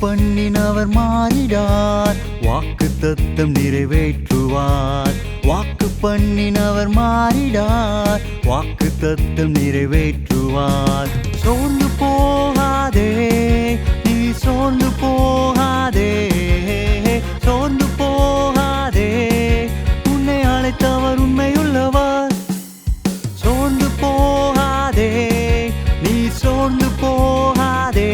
பண்ணினவர் மாறிடார், வாக்கு தத்தம் நிறைவேற்றுவார். வாக்கு பண்ணினவர் மாறிடார், வாக்கு தத்தம் நிறைவேற்றுவார். சோர்ந்து போகாதே, நீ சோர்ந்து போகாதே, சோர்ந்து போகாதே, உன்னை அழைத்தவர் உண்மையுள்ளவர். சோர்ந்து போகாதே, நீ சோர்ந்து போகாதே,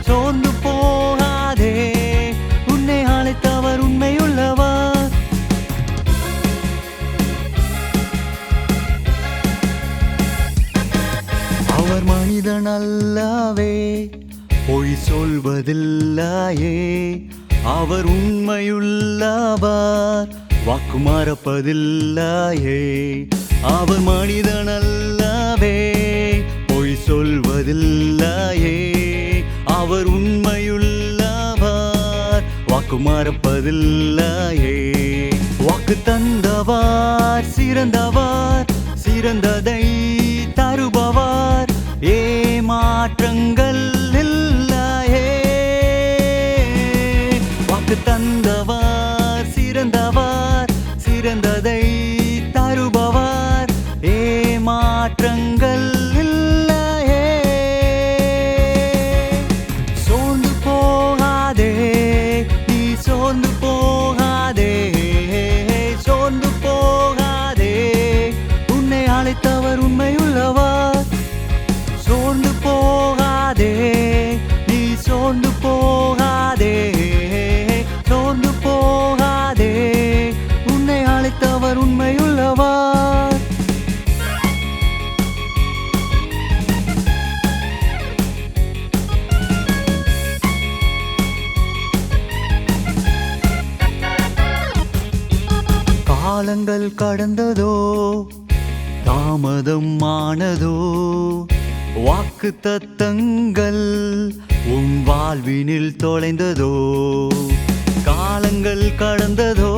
சோர்ந்து போகாதே, உன்னை அழைத்தவர் உண்மையுள்ளவர். அவர் மனிதன் அல்லவே, பொய் சொல்வதில்லையே. அவர் உண்மையுள்ளவர், வாக்கு மறப்பதில்லையே. அவர் மனிதன் அல்லவே, பொய் சொல்வதில்லையே. அவர் உண்மையுள்ளவர், வாக்கு மறப்பதில்லையே. வாக்கு தந்தவர் சிறந்தவர், சிறந்ததை தருபவர், ஏமாற்றங்கள் இல்லையே. வாக்கு தந்தவர் சிறந்தவர், சிறந்ததை தருபவர், ஏமாற்றங்கள் இல்லையே. சோர்ந்து போகாதே, நீ சோர்ந்து போகாதே, சோர்ந்து போகாதே, உன்னை அழைத்தவர் உண்மையுள்ளவர். சோர்ந்து போகாதே, நீ சோர்ந்து போகாதே, சோர்ந்து போகாதே, உன்னை அழைத்தவர் உண்மையுள்ளவர். காலங்கள் கடந்ததோ, தாமதம் ஆனதோ, வாக்கு தத்தங்கள் உன் வாழ்வினில் தொலைந்ததோ. காலங்கள் கடந்ததோ,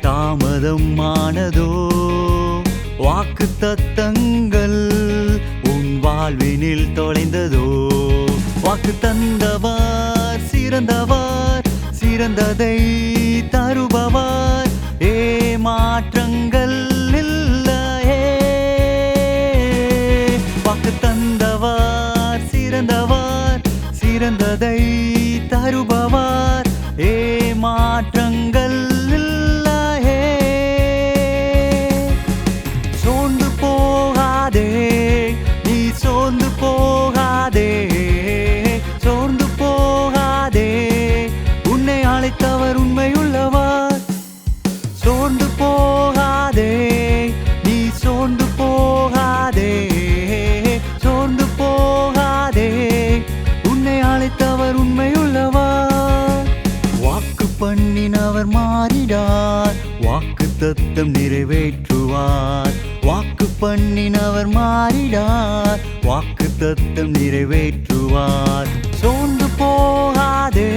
தாமதம் ஆனதோ, வாக்கு தத்தங்கள் உன் வாழ்வினில் தொலைந்ததோ. வாக்கு தந்தவர் சிறந்தவர், சிறந்ததை தருபவர், ஏமாற்றங்கள் இல்லையே. வாக்கு தந்தவர் சிறந்தவர், சிறந்ததை தருபவர், ஏமாற்றங்கள் இல்லையே. சோர்ந்து போகாதே, நீ சோர்ந்து போகாதே, சோர்ந்து போகாதே, உன்னை அழைத்தவர் உண்மையுள்ளவர். சோர்ந்து போகாதே, நீ சோர்ந்து போகாதே, சோர்ந்து போகாதே, உன்னை அழைத்தவர் உண்மையுள்ளவர். வாக்கு பண்ணினவர் மாறிடார், வாக்கு தத்தம் நிறைவேற்றுவார். வாக்கு பண்ணினவர் மாறிடார், வாக்கு தத்தம் நிறைவேற்றுவார். சோர்ந்து போகாதே,